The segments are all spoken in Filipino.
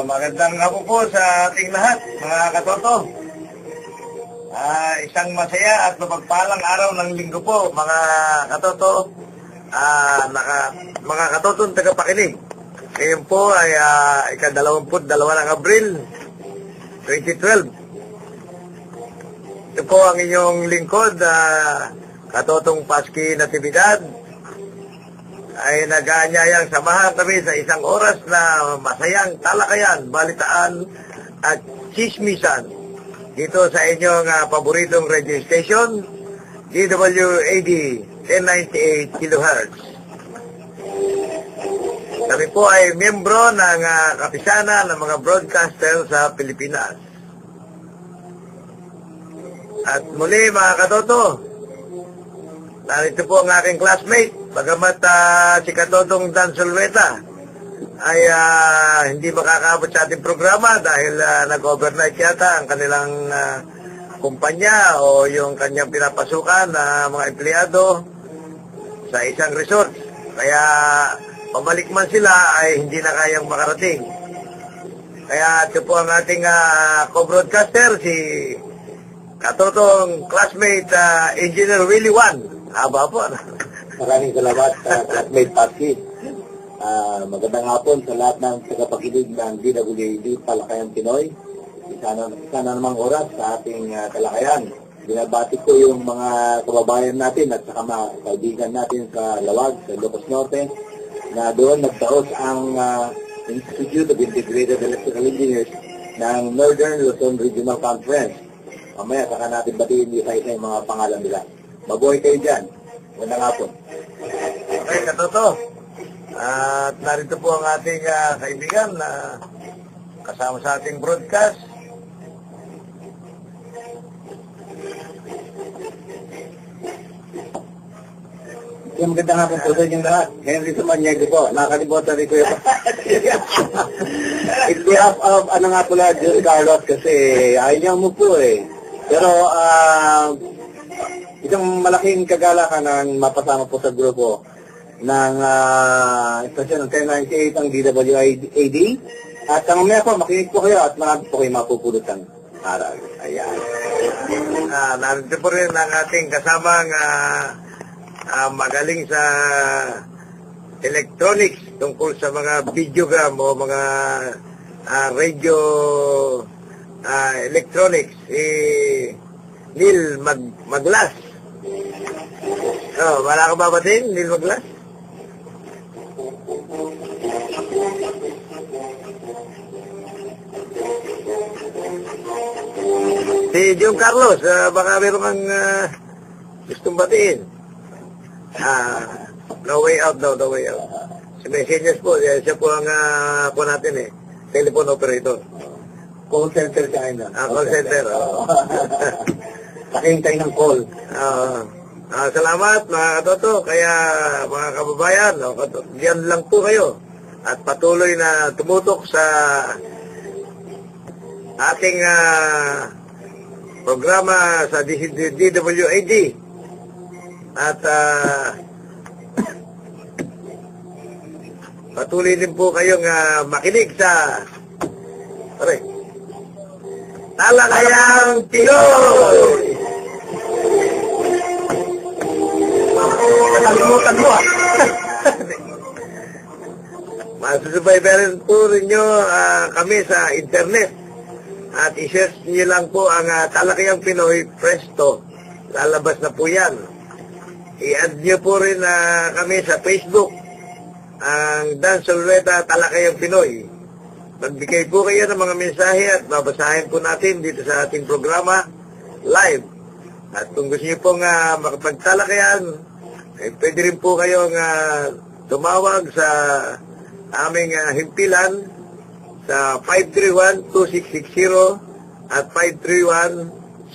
Magandang hapon po sa ating lahat, mga katoto. Isang masaya at mapagpalang araw ng linggo po, mga katoto. Mga katotong tagapakinig. Ngayon po ay ika-22 ng Abril 2012. Ito po ang inyong lingkod, Katotong Paski Natividad, ay nag-aanyayang samahan kami sa isang oras na masayang talakayan, balitaan at chismisan dito sa inyong paboritong radio station, DWAD 1098 kHz. Kami po ay miyembro ng kapisana ng mga broadcaster sa Pilipinas. At muli, mga katoto, narito po ang aking classmate, bagamat si Katotong Dan Solveta ay hindi makakaabot sa ating programa dahil nag-overnight yata ang kanilang kumpanya o yung kanyang pinapasukan na mga empleyado sa isang resort. Kaya pabalik man sila ay hindi na kayang makarating. Kaya ito po ang ating co-broadcaster, si Katotong classmate Engineer Willie Wan. Haba po. Maraming salamat sa classmate Paski. Magandang hapon sa lahat ng tagapakinig ng DWAD Talakayan Pinoy. Isa na namang oras sa ating talakayan. Binabati ko yung mga kababayan natin at saka mga kaibigan natin sa Lawag, sa Ilocos Norte, na doon nagtaos ang Institute of Integrated Electrical Engineers ng Northern Luzon Regional Conference. Mamaya saka natin batiin isa-isa yung mga pangalan nila. Mabuhay kayo dyan. Magandang hapon. Okay, Katoto. At narito po ang ating kaibigan na kasama sa ating broadcast. Yung magandang hapon po sa inyong lahat. Henry Sumanyego po. Nakakalimutan rin ko yun. In behalf of, nga pala, Jose Carlos, kasi ayaw mo po eh. Pero, isang malaking kagalakan na mapasama po sa grupo ng istasyon ng 1098 ang DWAD. At ang mamaya po, makinig po kayo at marami po kayo mapupulutan aral. Ayan. Narito po rin ang ating kasamang magaling sa electronics tungkol sa mga videogram o mga radio electronics, Neil Maglas. Wala ka babatiin, Neil Maglas? Si John Carlos, baka meron kang gustong batiin. No way out daw, no way out. Si Messenias po, siya po ang po natin telephone operator. Call center siya na. Call center. Pakihintay ng call. Salamat mga katoto. Kaya mga kababayan, diyan lang po kayo. At patuloy na tumutok sa ating programa sa DWAD. At patuloy din po kayong makinig sa Talakayang Pinoy! Nakalimutan mo Masusubaybayan po rin nyo kami sa internet. At i-search nyo lang po ang Talakayang Pinoy Presto. Lalabas na po yan. I-add nyo po rin kami sa Facebook. Ang Dan Solveta Talakayang Pinoy. Magbigay po kayo ng mga mensahe at babasahin po natin dito sa ating programa live. At kung gusto niyo pong makapagtalakayan, pwede rin po kayong tumawag sa aming himpilan sa 531-2660 at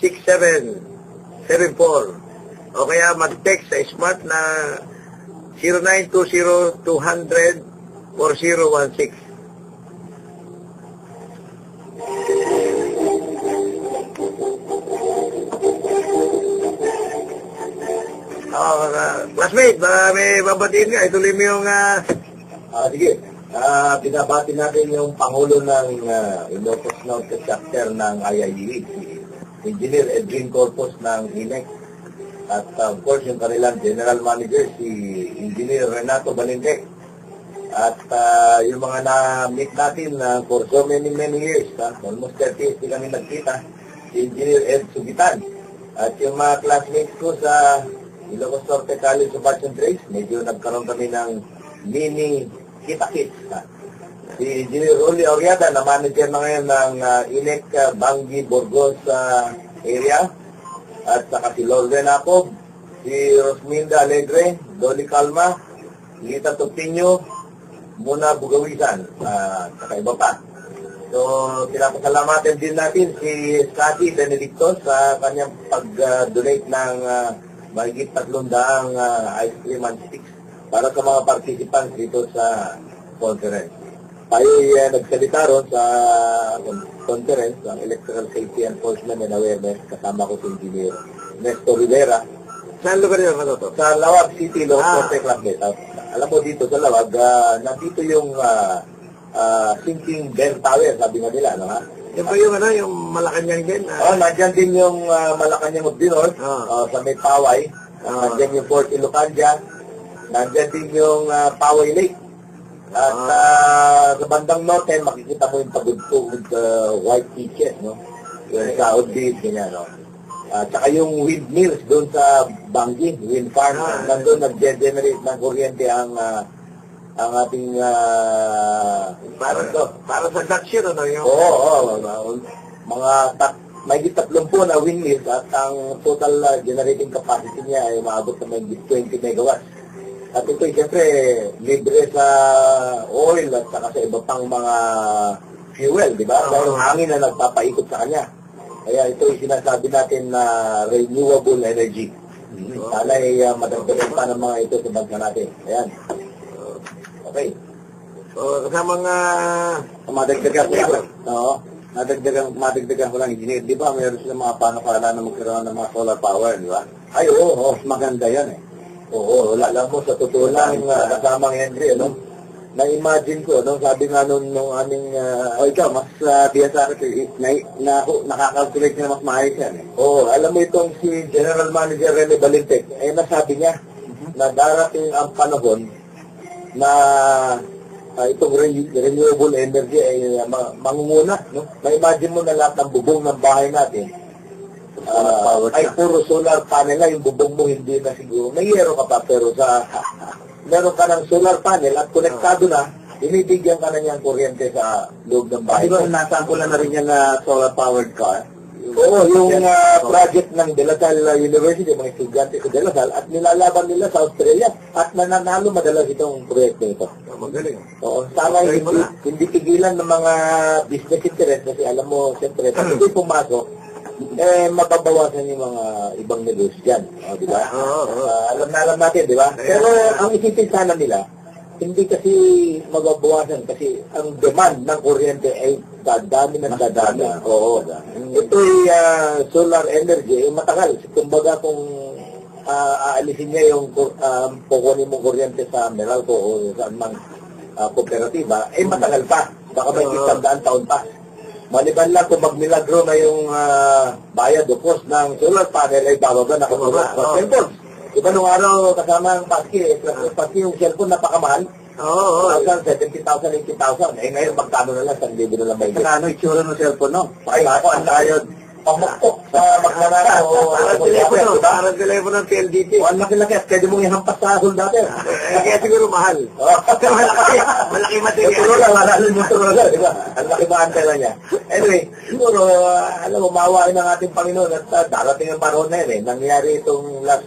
531-6774. O kaya mag-text sa smart na 0920-200-4016. Classmate, may babatiin ka. Ituloy mo yung... Sige. Binabati natin yung Pangulo ng Ilocos Norte Chapter ng IIE, si Engineer Edwin Corpus ng INEC. At of course, yung kanilang General Manager, si Engineer Renato Balintec. At yung mga na-meet natin for so many years, almost 30 years di kami nagkita, si Engineer Ed Sugitan. At yung mga classmates ko sa Ilocos Norte College of Arts and Trades, medyo nagkaroon kami ng mini kita-kits. Si Engineer Rolly Oriada, na manager na ngayon ng INEC Bangi Burgos area. At saka si Lorden Acob, si Rosminda Alegre, Dolly Calma, Lita Tupinyo, Muna Bugawisan, saka iba pa. So, pinapasalamatan din natin si Scotty Benedicto sa kanyang pag-donate ng mahigit 300 ice cream and sticks para sa mga participants dito sa conference. Tayo nagsalita ron sa conference ng Electrical Safety Enforcement and Awareness. Kasama ko si Engineer Nestor Rivera. Saan lugar yun? Ano to? Sa Lawag City, Ilocos Norte Club. Alam mo dito sa Lawag, nandito yung sinking bell tower, sabi nga nila, no ha? Yan ba yung yung Malacanang din? Nandyan din yung Malacanang of the North, sa may Paway. Nandyan yung Fort Ilocanja. Nandyan din yung Paway Lake. At sa bandang norte, makikita mo yung pagudtog white beaches, no? Yung Saud Beach, ganyan, no? Tsaka yung windmills doon sa Bangi, wind farm, nandun nag-generate ng kuryente ang ating para sa Dutch yun, ano yung... Oo, mga may 30 na windmills at ang total generating capacity niya ay maabot na may 20 megawatts. At ito siyempre libre sa oil at saka sa iba pang mga fuel, di ba? Dahil hangin na nagpapaikot sa kanya. Kaya ito yung sinasabi natin na renewable energy. Sana ay madagdagan pa ng mga ito sa bansa natin. Ayan. Okay. So, kasamang... Madagdagan ko lang. Oo. Madagdagan ko lang, engineer. Di ba, mayroon silang mga panukala na magkaroon ng mga solar power, di ba? Ay, oo. Maganda yan eh. Oo, wala lang mo. Sa totoo lang, kasamang Henry, ano? Na-imagine ko, no? Sabi nga nung aming, ikaw, mas biya sa akin, nakakalculate na mas maayos yan eh. Oo, alam mo itong si General Manager Rene Balintec, nasabi niya na darating ang panahon na itong renewable energy ay mangunguna, no? Na-imagine mo na lahat ng bubong ng bahay natin ay puro solar panel na, yung bubong mo hindi na siguro, may yero ka pa, pero sa meron ka ng solar panel at konektado na, inibigyan ka na niyang kuryente sa loob ng bahay. Di ba nasampulan na rin yan na solar-powered car? Oo, yung project ng De La Salle University, mga estudyante sa De La Salle, at nilalaban nila sa Australia, at nananalo madalas itong proyekto ito. Magaling. Oo, sana hindi pigilan ng mga business interest, kasi alam mo, siyempre, pag hindi pumasok, mababawasan yung mga ibang negosyo dyan. Di ba? Alam natin, di ba? Pero ang isipin sana nila, hindi kasi mababawasan kasi ang demand ng kuryente ay dadami ng dadami. Oo. Ito'y solar energy, matagal. Kumbaga kung aalisin niya yung kukunin mong kuryente sa Meralco o saan mang kooperatiba, matagal pa. Baka may 100 taon pa. Maliban lang kung magmilagro na yung bayad o cost ng solar panel ay bababa na kung cellphone. Diba nung araw kasama ang paski, yung cellphone napakamahal. Oo. 70,000, 80,000. Ngayon magkano na lang, 1,000 na lang ba yun? Ano itsura ng cellphone, no? Ay, ako, ang tayod. Pamuktok sa magkana o... Parang telepono ng PLDT. Ang laki-laki at pwede mong ihampas sa dati. Kaya siguro mahal. Malaki material. Motorola, di ba? Ang laki ba antena niya. Anyway, siguro, alam mo, maawain ng ating Panginoon at darating ang panahon na yun. Nangyari itong last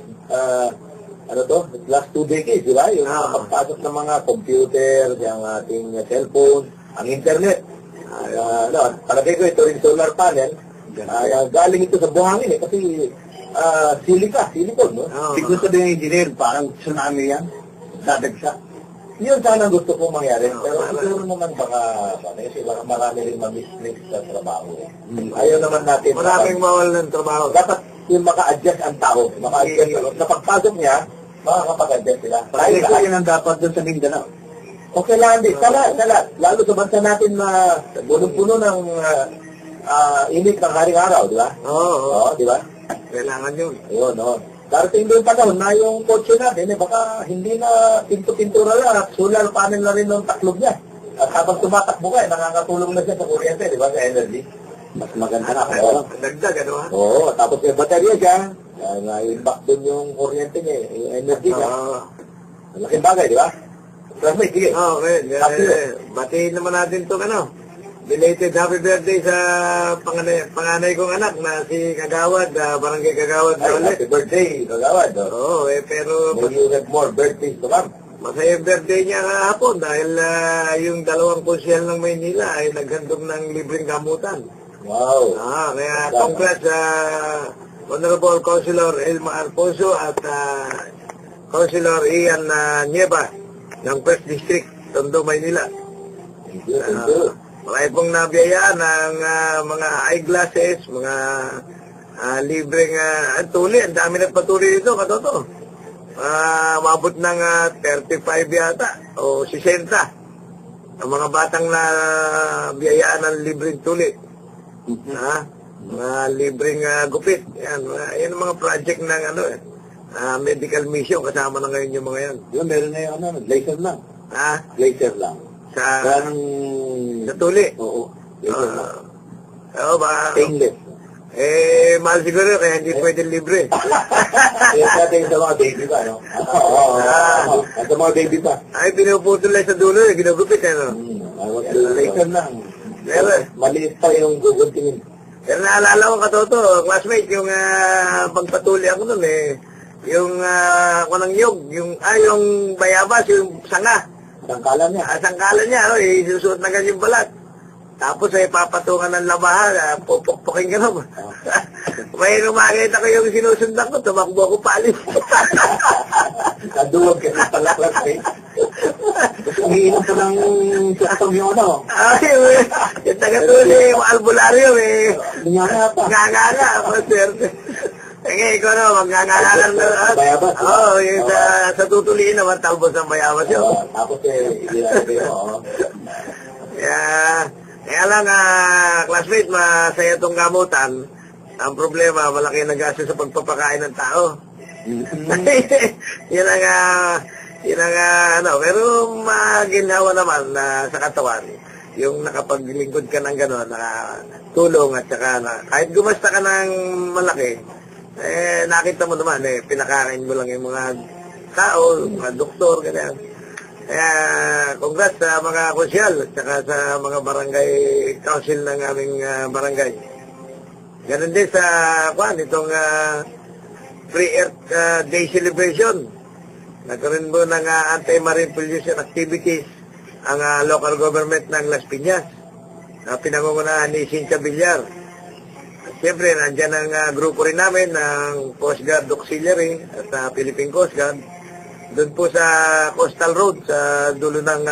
2 decades, di ba? Yung pagpasok ng mga computer, yung ating cellphone, ang internet. Palagay ko ito rin solar panel. Galing ito sa buhangin kasi silicon, no? Siguro sabihin ng engineer, parang tsunami yan, dadagsa. Yun sana gusto kong mangyari, pero siguro naman kasi marami rin ma-miss sa trabaho. Ayaw naman natin. Maraming mawal ng trabaho. Dapat yung maka-adjust ang tao, maka-adjust. Sa pagpasok niya, makakapag-adjust sila. Dahil ko yun ang dapat doon sa Mindanao. O kailangan din, sa lahat. Lalo sa bansa natin na punong-puno ng init ng haring-araw, di ba? Oo. Di ba? Kailangan yun. Ayun, no. Darating doon panahon na yung kotse natin, baka hindi na pinto-pintura lang at solar panel na rin ng taklob niya. At habang tumatakbo ka, nakakatulong na siya sa kuryente, di ba, sa energy. Mas maganda na. Dagdag, ano ha? Oo, tapos may baterya siya, na-impact doon yung kuryente niya, yung energy niya. Malaking bagay, di ba? Classmate, sige. Okay. Batiin naman natin itong belated happy birthday sa panganay kong anak na si Kagawad, Barangay Kagawad na ulit. Happy birthday, Kagawad. Oo, pero May you have more birthdays to come. masaya birthday niya kahapon dahil yung dalawang konsyel ng Maynila ay naghandog ng libreng gamutan. Wow. Kaya congrats sa Honorable Councilor Elma Alfonso at Councilor Ian Nieva ng 1st District, Tondo, Maynila. Thank you. Marami pong nabiyayaan ng mga eyeglasses, mga libreng tuli. Ang dami nagpatuli dito, katoto. Mabot ng 35 yata o 60. Ang mga batang na biyayaan ng libreng tuli. Mga libreng gupit. Yan ang mga project ng medical mission. Kasama na ngayon yung mga yan. Yun, meron na yung laser lang. Laser lang. Sa tuli. Oo. Laser lang. Oo ba? Stainless. Mahal siguro kaya hindi pwede libre. Kaya natin sa mga baby pa, no? Oo. At sa mga baby pa. Ay, pinuputol lang sa dulo, ginagupit, Laser lang. Maliit pa yung guguntingin. Pero naalala ko katoto, classmate, yung pagpatuli ako nun yung kunang nyog, yung bayabas, yung sanga. Sangkalan niya. Sangkalan niya, isusuot na ganyan balat. Tapos papatungan ng labahan, pupukpukin ka naman. May makita ko yung sinusundan ko, tumakbo ako palis. Kaduwag ka na pala, classmate. Gusto umiinom ko ng sasang yung yung taga-tuli, yung albularyo, Nganga. Maswerte. Ikaw magnganga lang na. Bayabas. Yung sa tutuliin naman, talbos ng bayabas yun. Tapos ilalagay mo, Kaya lang, classmate, masaya itong gamutan. Ang problema, malaki na gasto sa pagpapakain ng tao. Yun ang pero maginhawa naman sa katawan. Yung nakapaglingkod ka ng gano'n, nakatulong at saka kahit gumasta ka ng malaki, nakita mo naman, pinakain mo lang yung mga tao, mga doktor, ganyan. Kaya, congrats sa mga konsyal at saka sa mga barangay council ng aming barangay. Ganun din sa, itong Free Earth Day Celebration. Nagkaroon mo ng anti-marine pollution activities ang local government ng Las Piñas. Pinangungunahan ni Cynthia Villar. Siyempre, nandyan ang grupo rin namin ng Coast Guard Auxiliary at Philippine Coast Guard. Doon po sa Coastal Road, sa dulo ng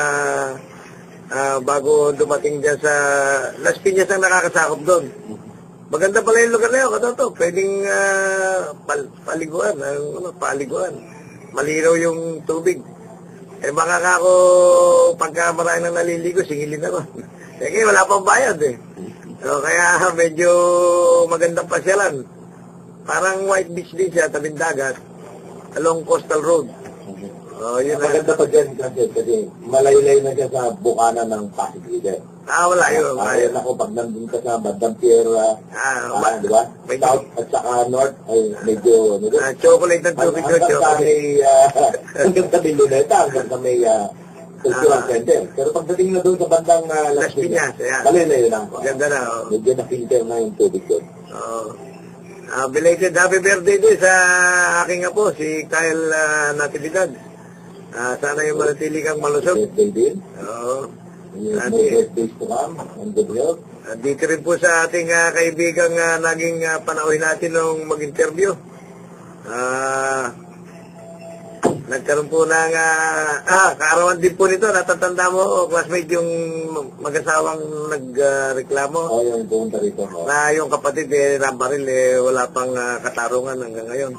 bago dumating dyan sa Las Piñas ang nakakasakop doon. Maganda pala yung lugar na yun, katoto. Pwedeng paliguan, paliguan. Malinaw yung tubig. Baka ako, pagka marami nang naliligo, singilin ako. Sige, wala pang bayad So, kaya medyo magandang pasyalan. Parang White Beach din siya, tabing dagat, along Coastal Road. Yun maganda pa dyan kasi malaylay na siya sa bukana ng Pasig River. Wala yun. Ayun ako, pag nandun ka sa Bandang Piera, di ba? South at saka North, ay medyo, chocolate ng tubig doon, chocolate. Hanggang sa Luneta, hanggang sa may cultural center. Pero pagdating na doon sa bandang Las Piñas, malaylay lang po. Ganda na, medyo na-filter na yung tubig doon. Belated happy birthday din sa aking apo, si Kyle Natividad. Sana yung manatili kang malusog. Birthday din. Birthdays to come and good health. Dito rin po sa ating kaibigang naging panauhin natin nung mag-interview. Nagkaroon po ng kaarawan din po nito. Natatanda mo, classmate, yung mag-asawang nagreklamo. Yung pumunta rito. Na yung kapatid, nabaril, wala pang katarungan hanggang ngayon.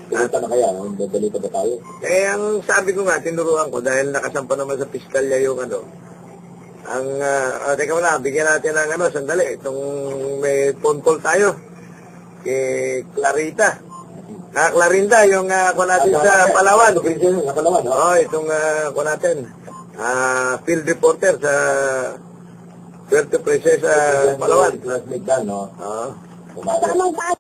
Pumunta na kaya, balita ba tayo? Eh, ang sabi ko nga, tinuruan ko, dahil nakasampa naman sa piskalya yung ano, teka wala, bigyan natin ng ano, sandali, itong may phone call tayo, kay Clarita. Clarinda, yung ako natin sa Palawan. Sa Palawan, no? Oo, itong ako natin, field reporter sa Puerto Princesa, Palawan. Classmate Dan, no? Oo. Umaga.